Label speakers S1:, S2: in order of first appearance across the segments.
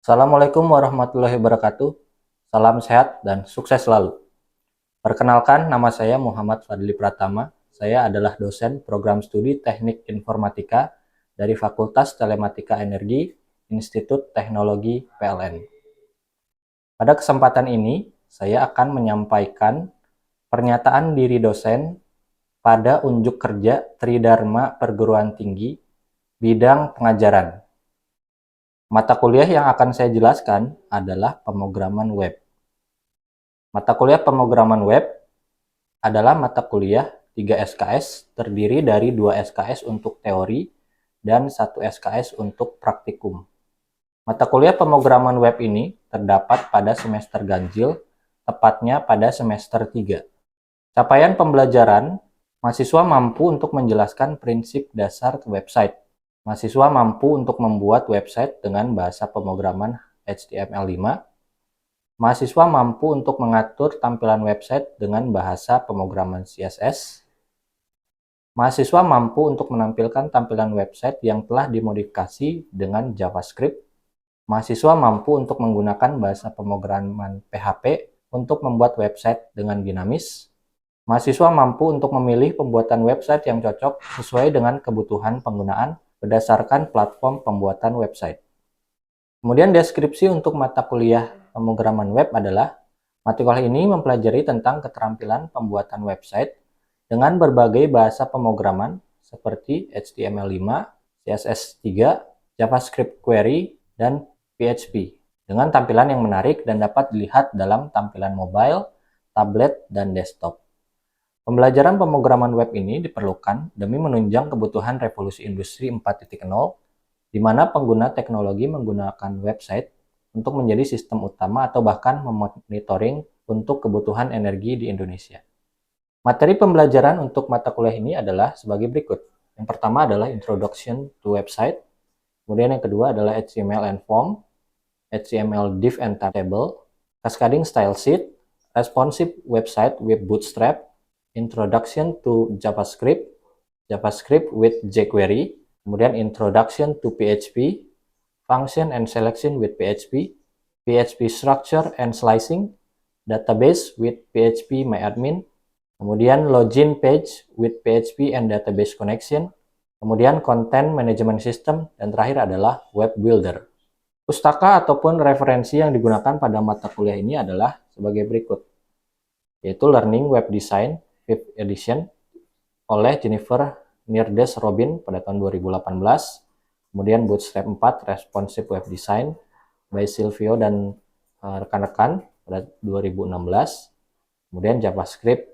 S1: Assalamualaikum warahmatullahi wabarakatuh. Salam sehat dan sukses selalu. Perkenalkan, nama saya Muhammad Fadli Pratama. Saya adalah dosen program studi Teknik Informatika dari Fakultas Telematika Energi, Institut Teknologi PLN. Pada kesempatan ini, saya akan menyampaikan pernyataan diri dosen pada unjuk kerja Tridharma Perguruan Tinggi, bidang pengajaran. Mata kuliah yang akan saya jelaskan adalah pemrograman web. Mata kuliah pemrograman web adalah mata kuliah 3 SKS terdiri dari 2 SKS untuk teori dan 1 SKS untuk praktikum. Mata kuliah pemrograman web ini terdapat pada semester ganjil, tepatnya pada semester 3. Capaian pembelajaran, mahasiswa mampu untuk menjelaskan prinsip dasar website. Mahasiswa mampu untuk membuat website dengan bahasa pemrograman HTML5. Mahasiswa mampu untuk mengatur tampilan website dengan bahasa pemrograman CSS. Mahasiswa mampu untuk menampilkan tampilan website yang telah dimodifikasi dengan JavaScript. Mahasiswa mampu untuk menggunakan bahasa pemrograman PHP untuk membuat website dengan dinamis. Mahasiswa mampu untuk memilih pembuatan website yang cocok sesuai dengan kebutuhan penggunaan berdasarkan platform pembuatan website. Kemudian deskripsi untuk mata kuliah pemrograman web adalah mata kuliah ini mempelajari tentang keterampilan pembuatan website dengan berbagai bahasa pemrograman seperti HTML5, CSS3, JavaScript query, dan PHP dengan tampilan yang menarik dan dapat dilihat dalam tampilan mobile, tablet, dan desktop. Pembelajaran pemrograman web ini diperlukan demi menunjang kebutuhan revolusi industri 4.0, di mana pengguna teknologi menggunakan website untuk menjadi sistem utama atau bahkan memonitoring untuk kebutuhan energi di Indonesia. Materi pembelajaran untuk mata kuliah ini adalah sebagai berikut. Yang pertama adalah Introduction to Website, kemudian yang kedua adalah HTML and Form, HTML Div and Table, Cascading Style Sheet, Responsive Website with Bootstrap, Introduction to JavaScript, JavaScript with jQuery, kemudian Introduction to PHP, Function and Selection with PHP, PHP Structure and Slicing, Database with PHP MyAdmin, kemudian Login Page with PHP and Database Connection, kemudian Content Management System, dan terakhir adalah Web Builder. Pustaka ataupun referensi yang digunakan pada mata kuliah ini adalah sebagai berikut, yaitu Learning Web Design 5th edition oleh Jennifer Nirdes Robin pada tahun 2018, kemudian Bootstrap 4 Responsive Web Design by Silvio dan rekan-rekan pada 2016, kemudian JavaScript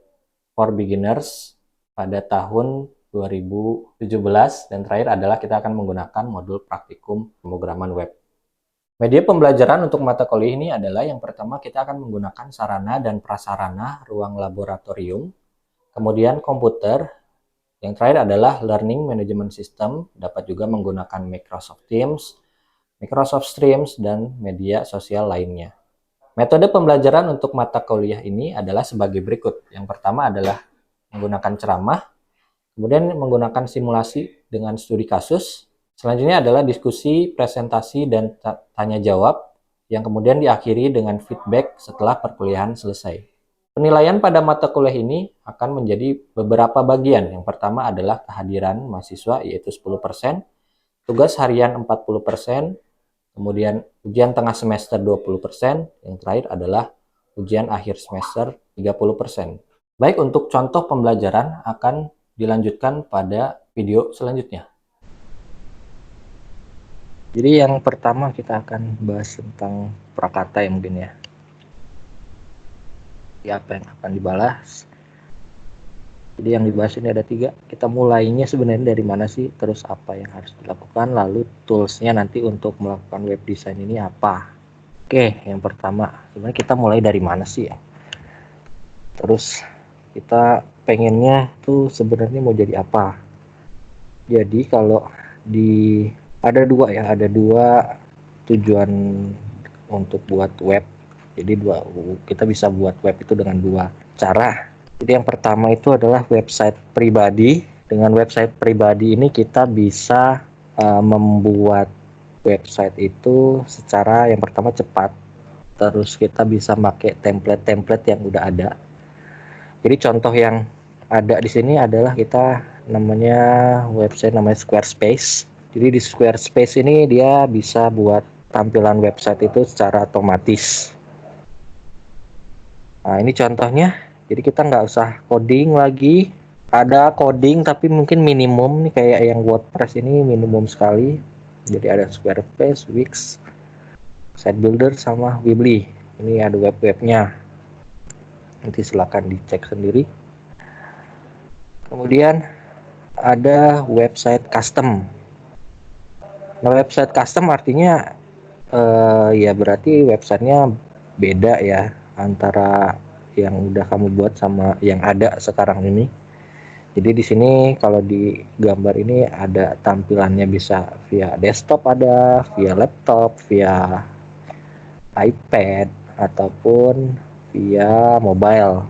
S1: for Beginners pada tahun 2017, dan terakhir adalah kita akan menggunakan modul praktikum pemrograman web. Media pembelajaran untuk mata kuliah ini adalah yang pertama kita akan menggunakan sarana dan prasarana ruang laboratorium, kemudian komputer, yang terakhir adalah Learning Management System, dapat juga menggunakan Microsoft Teams, Microsoft Streams, dan media sosial lainnya. Metode pembelajaran untuk mata kuliah ini adalah sebagai berikut. Yang pertama adalah menggunakan ceramah, kemudian menggunakan simulasi dengan studi kasus, selanjutnya adalah diskusi, presentasi, dan tanya jawab, yang kemudian diakhiri dengan feedback setelah perkuliahan selesai. Penilaian pada mata kuliah ini akan menjadi beberapa bagian. Yang pertama adalah kehadiran mahasiswa, yaitu 10%, tugas harian 40%, kemudian ujian tengah semester 20%, yang terakhir adalah ujian akhir semester 30%. Baik, untuk contoh pembelajaran akan dilanjutkan pada video selanjutnya. Jadi yang pertama kita akan bahas tentang prakata ya mungkin ya. Apa yang akan dibahas. Jadi yang dibahas ini ada 3. Kita mulainya sebenarnya dari mana sih, terus apa yang harus dilakukan, lalu toolsnya nanti untuk melakukan web design ini apa. Oke, yang pertama sebenarnya kita mulai dari mana sih ya. Terus kita pengennya tuh sebenarnya mau jadi apa. Jadi kalau ada dua tujuan untuk buat web. Jadi kita bisa buat web itu dengan 2 cara. Jadi yang pertama itu adalah website pribadi. Dengan website pribadi ini kita bisa membuat website itu secara yang pertama cepat, terus kita bisa pakai template-template yang udah ada. Jadi contoh yang ada di sini adalah kita namanya website namanya Squarespace. Jadi di Squarespace ini dia bisa buat tampilan website itu secara otomatis. Nah ini contohnya, jadi kita nggak usah coding lagi. Ada coding tapi mungkin minimum nih, kayak yang WordPress ini minimum sekali. Jadi ada Squarespace, Wix, Site Builder, sama Weebly. Ini ada web-webnya. Nanti silakan dicek sendiri. Kemudian ada website custom. Nah, website custom artinya ya berarti websitenya beda ya antara yang udah kamu buat sama yang ada sekarang ini. Jadi di sini kalau di gambar ini ada tampilannya bisa via desktop, ada via laptop, via iPad ataupun via mobile.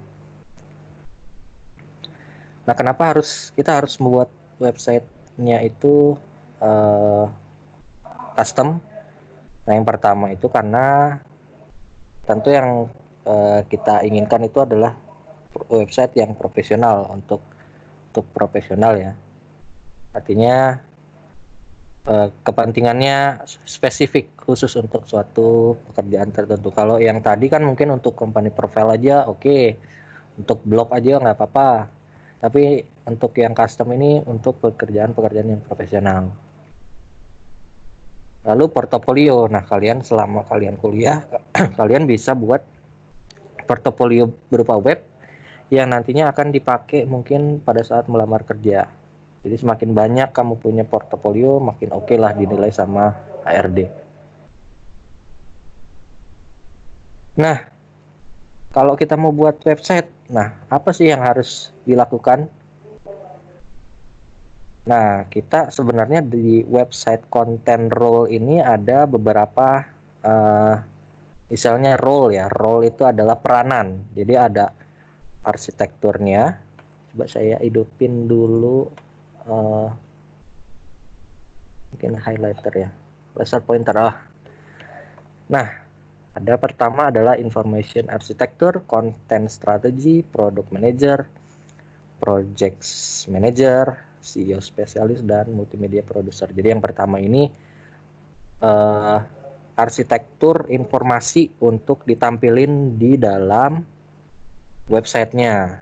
S1: Nah, kenapa kita harus membuat websitenya itu custom? Nah, yang pertama itu karena tentu yang kita inginkan itu adalah website yang profesional untuk profesional ya. Artinya kepentingannya spesifik khusus untuk suatu pekerjaan tertentu. Kalau yang tadi kan mungkin untuk company profile aja oke. Untuk blog aja nggak apa-apa. Tapi untuk yang custom ini untuk pekerjaan-pekerjaan yang profesional. Lalu portofolio. Nah, kalian selama kalian kuliah kalian bisa buat portofolio berupa web yang nantinya akan dipakai mungkin pada saat melamar kerja. Jadi semakin banyak kamu punya portofolio, makin oke lah dinilai sama HRD. Nah, kalau kita mau buat website, nah apa sih yang harus dilakukan? Nah, kita sebenarnya di website content role ini ada beberapa misalnya role ya. Role itu adalah peranan. Jadi ada arsitekturnya. Coba saya hidupin dulu mungkin highlighter ya, laser pointer. Nah, ada pertama adalah information architecture, content strategy, product manager, project manager, CEO spesialis, dan multimedia producer. Jadi yang pertama ini arsitektur informasi untuk ditampilin di dalam websitenya.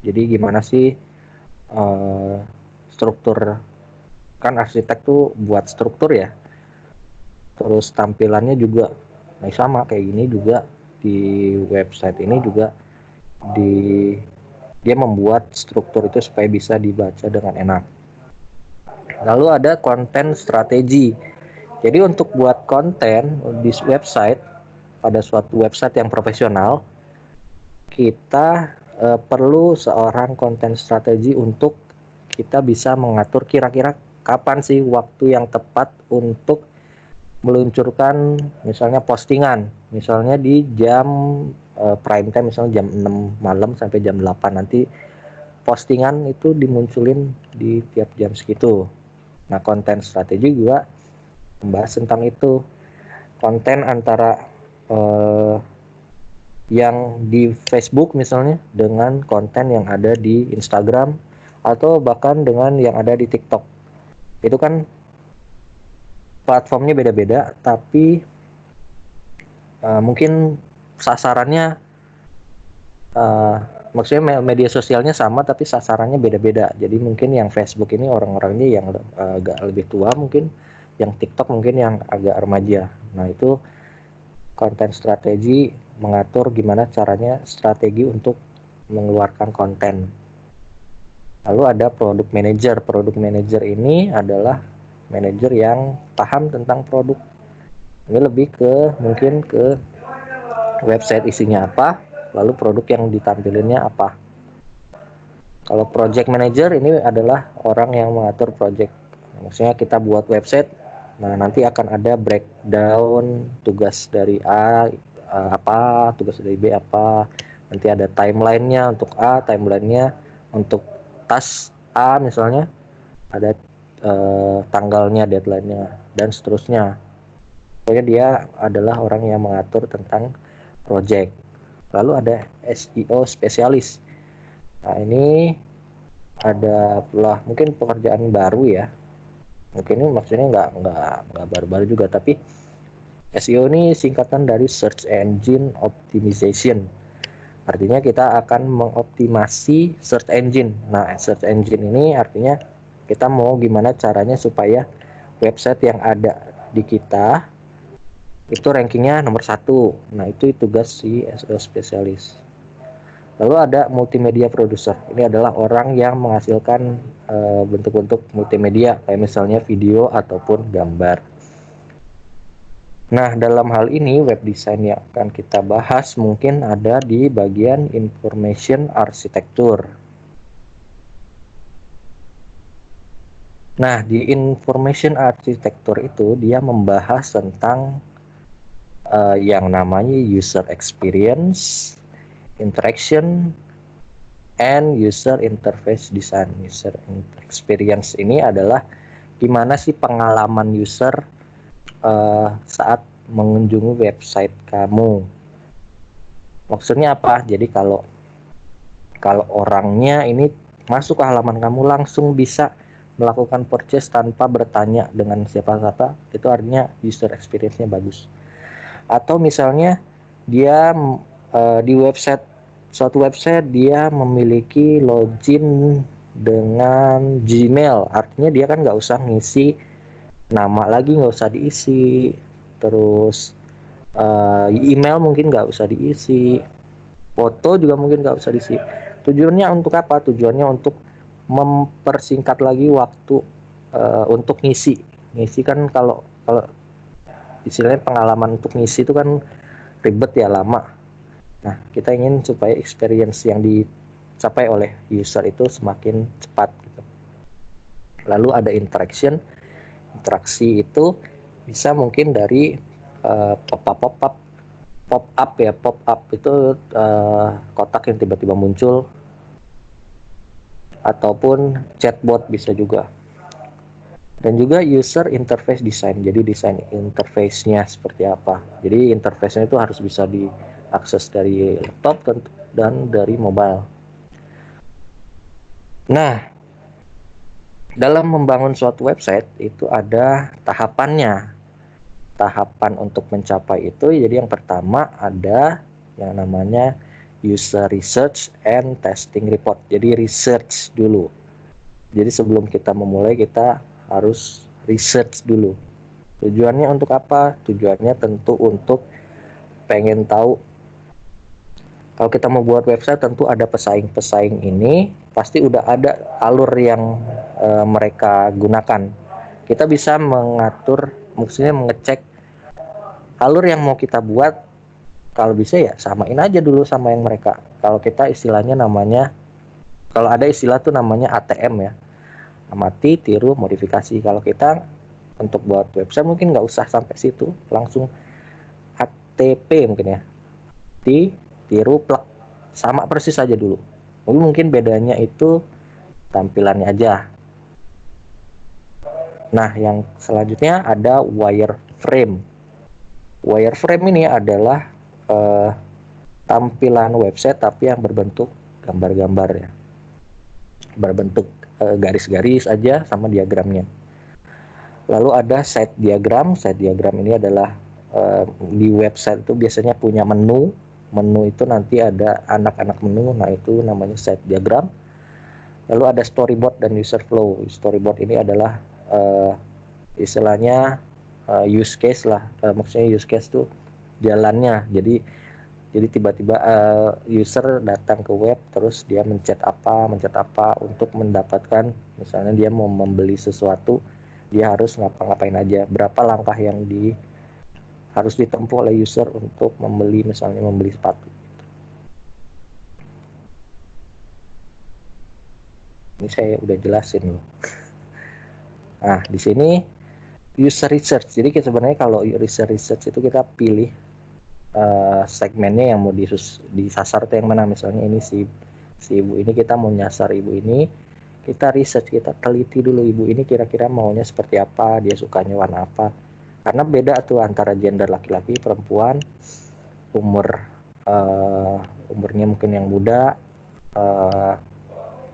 S1: Jadi gimana sih struktur, kan arsitek tuh buat struktur ya, terus tampilannya juga nah sama kayak gini juga di website ini juga dia membuat struktur itu supaya bisa dibaca dengan enak. Lalu ada konten strategi. Jadi untuk buat konten di website, pada suatu website yang profesional, kita perlu seorang konten strategi untuk kita bisa mengatur kira-kira kapan sih waktu yang tepat untuk meluncurkan misalnya postingan, misalnya di jam prime time, misalnya jam 6 malam sampai jam 8 nanti postingan itu dimunculin di tiap jam segitu. Nah, konten strategi juga membahas tentang itu. Konten antara yang di Facebook misalnya dengan konten yang ada di Instagram atau bahkan dengan yang ada di TikTok. Itu kan platformnya beda-beda, tapi mungkin sasarannya maksudnya media sosialnya sama tapi sasarannya beda-beda. Jadi mungkin yang Facebook ini orang-orangnya yang agak lebih tua, mungkin yang TikTok mungkin yang agak remaja. Nah, itu konten strategi mengatur gimana caranya strategi untuk mengeluarkan konten. Lalu ada product manager. Product manager ini adalah manajer yang paham tentang produk. Ini lebih ke mungkin ke website isinya apa, lalu produk yang ditampilinnya apa. Kalau project manager ini adalah orang yang mengatur project. Maksudnya kita buat website, nah nanti akan ada breakdown tugas dari A apa, tugas dari B apa. Nanti ada timelinenya untuk A, timelinenya untuk task A misalnya, ada tanggalnya, deadline-nya. dan seterusnya. Pokoknya dia adalah orang yang mengatur tentang project. Lalu ada SEO spesialis. Nah, ini ada pula mungkin pekerjaan baru ya. Mungkin ini maksudnya nggak baru-baru juga, tapi SEO ini singkatan dari Search Engine Optimization. Artinya kita akan mengoptimasi search engine. Nah, search engine ini artinya kita mau gimana caranya supaya website yang ada di kita itu rankingnya nomor 1. Nah, itu tugas si SEO spesialis. Lalu ada multimedia producer. Ini adalah orang yang menghasilkan bentuk-bentuk multimedia, kayak misalnya video ataupun gambar. Nah, dalam hal ini web design yang akan kita bahas mungkin ada di bagian information architecture. Nah, di information architecture itu dia membahas tentang yang namanya user experience, interaction, and user interface design. User experience ini adalah gimana sih pengalaman user saat mengunjungi website kamu. Maksudnya apa? Jadi kalau orangnya ini masuk ke halaman kamu langsung bisa melakukan purchase tanpa bertanya dengan siapa-siapa, itu artinya user experience-nya bagus. Atau misalnya dia di suatu website dia memiliki login dengan Gmail, artinya dia kan nggak usah ngisi nama lagi, nggak usah diisi, terus email mungkin nggak usah diisi, foto juga mungkin nggak usah diisi. Tujuannya untuk apa? Tujuannya untuk mempersingkat lagi waktu untuk ngisi kan. Kalau istilahnya pengalaman untuk ngisi itu kan ribet ya, lama. Nah, kita ingin supaya experience yang dicapai oleh user itu semakin cepat gitu. Lalu ada interaksi itu bisa mungkin dari pop up itu kotak yang tiba-tiba muncul, ataupun chatbot bisa juga. Dan juga user interface design, jadi desain interface-nya seperti apa. Jadi interface-nya itu harus bisa diakses dari laptop dan dari mobile. Nah, dalam membangun suatu website itu ada tahapannya. Tahapan untuk mencapai itu, jadi yang pertama ada yang namanya user research and testing report. Jadi research dulu. Jadi sebelum kita memulai, kita harus research dulu. Tujuannya untuk apa? Tujuannya tentu untuk pengen tahu. Kalau kita mau buat website, tentu ada pesaing-pesaing ini, pasti udah ada alur yang mereka gunakan. Kita bisa mengatur, maksudnya mengecek alur yang mau kita buat. Kalau bisa ya samain aja dulu sama yang mereka. Kalau kita istilahnya namanya, kalau ada istilah tuh namanya ATM ya, amati, tiru, modifikasi. Kalau kita untuk buat website mungkin nggak usah sampai situ, langsung ATP mungkin ya, tiru, plug, sama persis aja dulu. Mungkin bedanya itu tampilannya aja. Nah, yang selanjutnya ada wireframe. Wireframe ini adalah tampilan website tapi yang berbentuk gambar-gambar ya, berbentuk garis-garis aja sama diagramnya. Lalu ada site diagram. Site diagram ini adalah di website itu biasanya punya menu itu nanti ada anak-anak menu, nah itu namanya site diagram. Lalu ada storyboard dan user flow. Storyboard ini adalah istilahnya use case lah, maksudnya use case tuh jalannya. Jadi tiba-tiba user datang ke web, terus dia mencet apa untuk mendapatkan, misalnya dia mau membeli sesuatu, dia harus ngapa-ngapain aja, berapa langkah yang harus ditempuh oleh user untuk membeli, misalnya membeli sepatu. Ini saya udah jelasin loh. Nah, di sini user research. Jadi sebenarnya kalau user research itu kita pilih segmennya yang mau disasar itu yang mana. Misalnya ini si ibu ini, kita mau nyasar ibu ini kita research, kita teliti dulu ibu ini kira-kira maunya seperti apa, dia sukanya warna apa. Karena beda tuh antara gender laki-laki, perempuan, umurnya mungkin yang muda,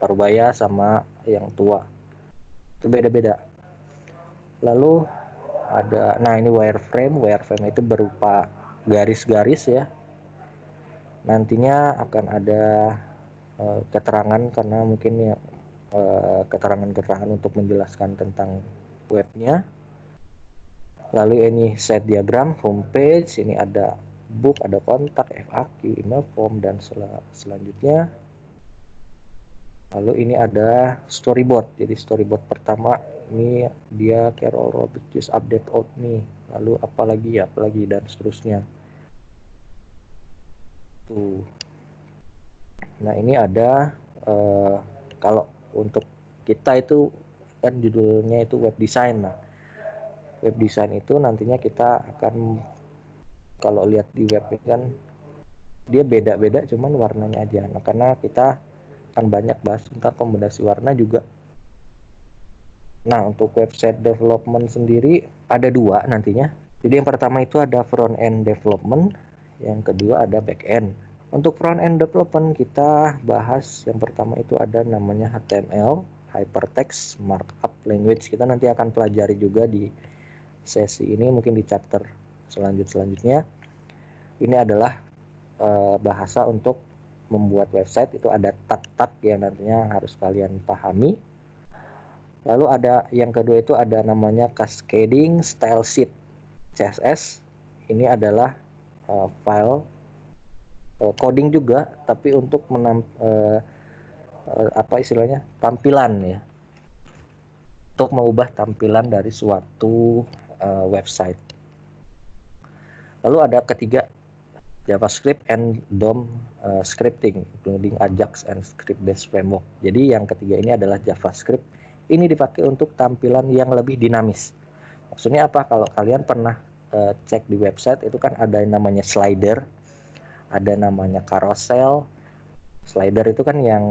S1: parubaya sama yang tua. Itu beda-beda. Lalu ada, nah ini wireframe itu berupa garis-garis ya. Nantinya akan ada keterangan, karena mungkin ya keterangan-keterangan untuk menjelaskan tentang webnya. Lalu ini set diagram, homepage, ini ada book, ada kontak, FAQ, email form, dan selanjutnya. Lalu ini ada storyboard. Jadi storyboard pertama ini dia Carol Roberts update out nih. Lalu apalagi dan seterusnya. Tuh. Nah ini ada kalau untuk kita itu kan judulnya itu web design. Nah, web design itu nantinya kita akan, kalau lihat di web ini kan dia beda-beda cuman warnanya aja. Nah, karena kita akan banyak bahas tentang kombinasi warna juga. Nah, untuk website development sendiri ada dua nantinya. Jadi yang pertama itu ada front end development, yang kedua ada back end. Untuk front end development kita bahas yang pertama itu ada namanya HTML, Hypertext Markup Language. Kita nanti akan pelajari juga di sesi ini, mungkin di chapter selanjutnya. Ini adalah bahasa untuk membuat website, itu ada tag-tag yang nantinya harus kalian pahami. Lalu ada yang kedua itu ada namanya Cascading Style Sheet, CSS. Ini adalah file coding juga, tapi untuk tampilan ya, untuk mengubah tampilan dari suatu website. Lalu ada ketiga JavaScript and DOM scripting, including Ajax and script-based framework. Jadi yang ketiga ini adalah JavaScript. Ini dipakai untuk tampilan yang lebih dinamis. Maksudnya apa? Kalau kalian pernah cek di website itu kan ada yang namanya slider, ada namanya carousel. Slider itu kan yang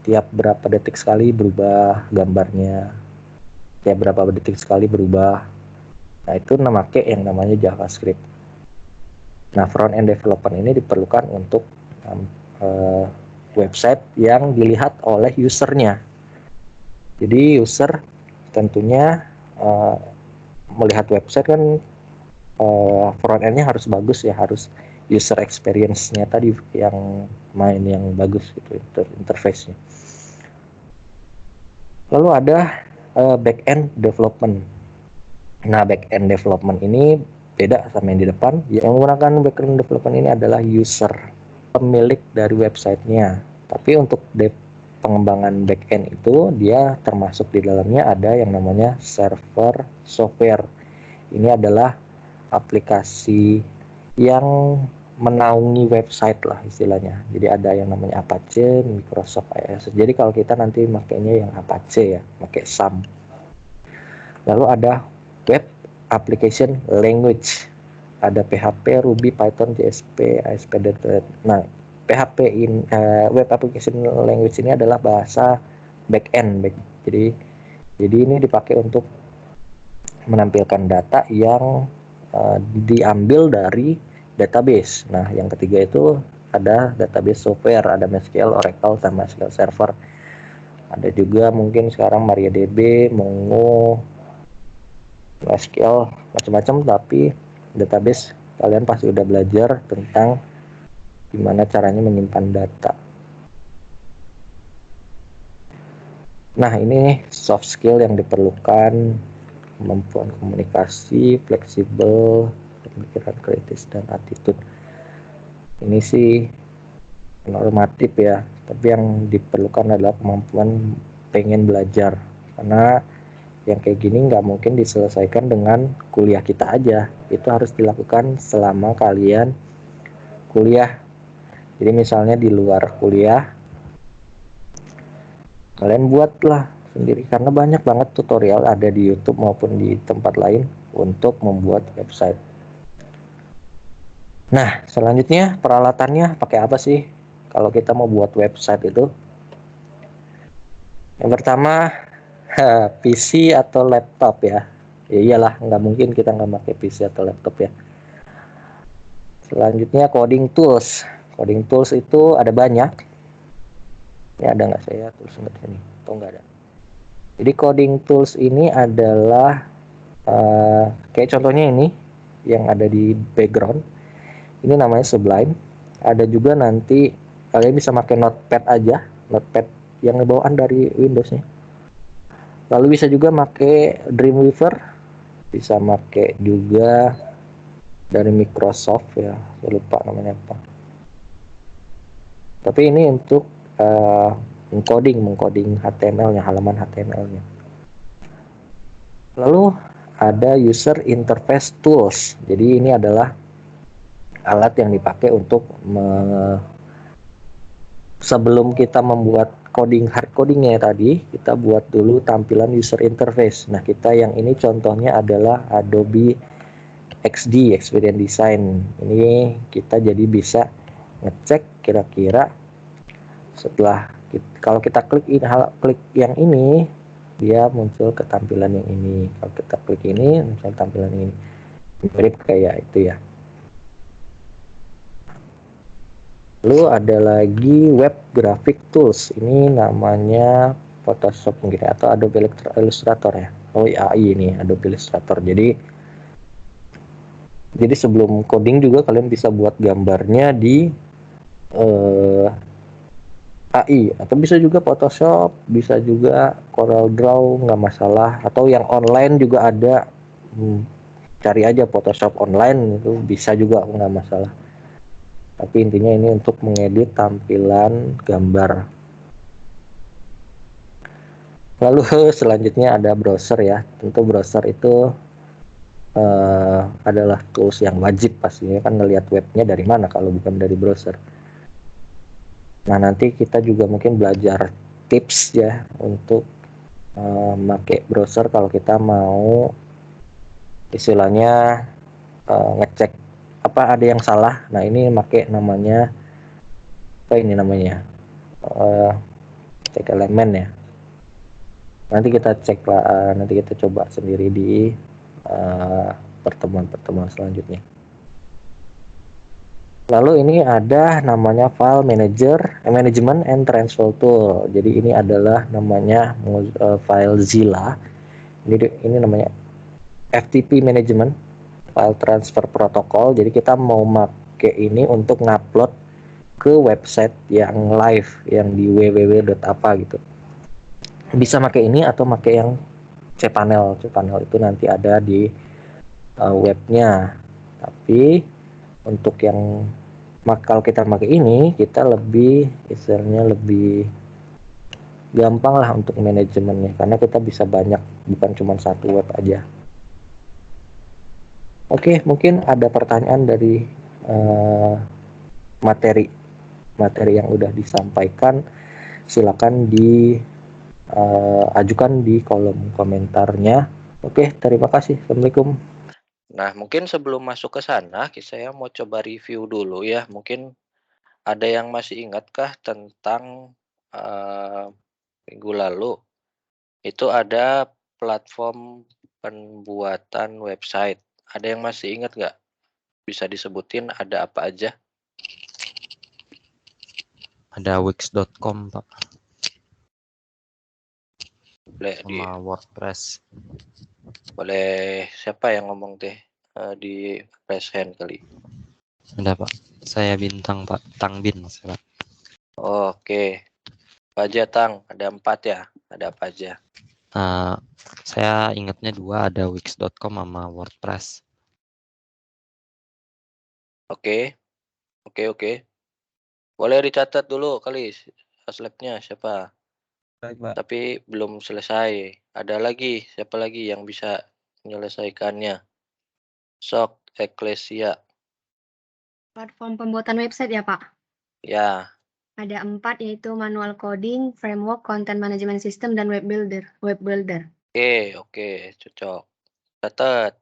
S1: tiap berapa detik sekali berubah gambarnya, tiap berapa detik sekali berubah. Nah, itu memakai yang namanya JavaScript. Nah, front end development ini diperlukan untuk website yang dilihat oleh usernya. Jadi user tentunya melihat website kan front end-nya harus bagus ya, harus user experience-nya tadi yang main yang bagus gitu, interface-nya. Lalu ada back end development. Nah, back end development ini beda sama yang di depan. Yang menggunakan back end development ini adalah user, pemilik dari websitenya. Tapi untuk pengembangan back end itu dia termasuk di dalamnya ada yang namanya server software. Ini adalah aplikasi yang menaungi website lah istilahnya. Jadi ada yang namanya Apache, Microsoft AWS. Jadi kalau kita nanti makainya yang Apache ya, pakai SAM. Lalu ada web application language. Ada PHP, Ruby, Python, JSP, ASP.NET. Nah, PHP web application language ini adalah bahasa back end. Jadi ini dipakai untuk menampilkan data yang diambil dari database. Nah, yang ketiga itu ada database software, ada MySQL, Oracle, sama SQL Server. Ada juga mungkin sekarang MariaDB, Mongo, MySQL, macam-macam. Tapi database kalian pasti udah belajar tentang gimana caranya menyimpan data. Nah, ini soft skill yang diperlukan: kemampuan komunikasi, fleksibel, pemikiran kritis, dan attitude. Ini sih normatif ya, tapi yang diperlukan adalah kemampuan pengen belajar, karena yang kayak gini nggak mungkin diselesaikan dengan kuliah kita aja. Itu harus dilakukan selama kalian kuliah. Jadi misalnya di luar kuliah kalian buatlah sendiri, karena banyak banget tutorial ada di YouTube maupun di tempat lain untuk membuat website. Nah, selanjutnya peralatannya pakai apa sih kalau kita mau buat website itu?
S2: Yang pertama, PC atau laptop ya. Ya iyalah, nggak mungkin kita nggak pakai PC atau laptop ya. Selanjutnya coding tools. Coding tools itu ada banyak. Ini ada nggak saya tulis nggak sini? Atau nggak ada? Jadi coding tools ini adalah kayak contohnya ini yang ada di background. Ini namanya Sublime. Ada juga nanti kalian bisa pakai Notepad aja, Notepad yang bawaan dari Windows-nya. Lalu bisa juga pakai Dreamweaver, bisa pakai juga dari Microsoft ya, saya lupa namanya apa. Tapi ini untuk mengcoding HTML-nya, halaman HTML-nya. Lalu ada user interface tools. Jadi ini adalah alat yang dipakai untuk sebelum kita membuat hard codingnya tadi, kita buat dulu tampilan user interface. Nah, kita yang ini contohnya adalah Adobe XD, Experience Design. Ini kita jadi bisa ngecek kira-kira setelah kalau kita klik yang ini, dia muncul ke tampilan yang ini. Kalau kita klik ini, muncul tampilan ini. Mirip kayak itu ya. Lalu ada lagi web graphic tools. Ini namanya Photoshop mungkin atau Adobe Illustrator ya. Oh AI ini Adobe Illustrator. Jadi sebelum coding juga kalian bisa buat gambarnya di AI atau bisa juga Photoshop, bisa juga Corel Draw, nggak masalah. Atau yang online juga ada. Cari aja Photoshop online itu bisa juga nggak masalah. Tapi intinya ini untuk mengedit tampilan gambar. Lalu selanjutnya ada browser ya. Tentu browser itu adalah tools yang wajib pastinya, kan ngelihat webnya dari mana kalau bukan dari browser. Nah, nanti kita juga mungkin belajar tips ya untuk pakai browser kalau kita mau istilahnya ngecek apa ada yang salah. Nah, ini pakai namanya apa ini namanya? Cek elemen ya. Nanti kita cek lah, nanti kita coba sendiri di pertemuan-pertemuan selanjutnya. Lalu ini ada namanya file management and transfer tool. Jadi ini adalah namanya file Zilla. Ini namanya FTP management, file transfer protocol. Jadi kita mau pakai ini untuk ngupload ke website yang live, yang di www.apa gitu. Bisa pakai ini atau pakai yang cPanel. cPanel itu nanti ada di webnya. Tapi untuk yang kalau kita pakai ini, kita lebih istilahnya lebih gampang lah untuk manajemennya karena kita bisa banyak, bukan cuma satu web aja. Oke, mungkin ada pertanyaan dari materi yang udah disampaikan, silakan ajukan di kolom komentarnya. Oke, terima kasih. Assalamualaikum.
S3: Nah, mungkin sebelum masuk ke sana, saya mau coba review dulu ya. Mungkin ada yang masih ingatkah tentang minggu lalu itu ada platform pembuatan website. Ada yang masih ingat nggak? Bisa disebutin ada apa aja?
S4: Ada wix.com, Pak.
S3: Boleh
S4: sama WordPress.
S3: Boleh siapa yang ngomong teh? Di raise hand kali.
S4: Ada, Pak. Saya Bintang, Pak. Tangbin, Pak.
S3: Oke. Apa aja, Tang? Ada 4 ya? Ada apa aja?
S4: Saya ingatnya 2, ada wix.com sama WordPress.
S3: Oke. Boleh dicatat dulu kali slide-nya siapa?
S4: Baik, Pak.
S3: Tapi belum selesai. Ada lagi, siapa lagi yang bisa menyelesaikannya? Sok, Eklesia.
S5: Platform pembuatan website ya, Pak?
S3: Ya.
S5: Ada 4, yaitu manual coding, framework, content management system, dan web builder.
S3: Oke, cocok. Catat.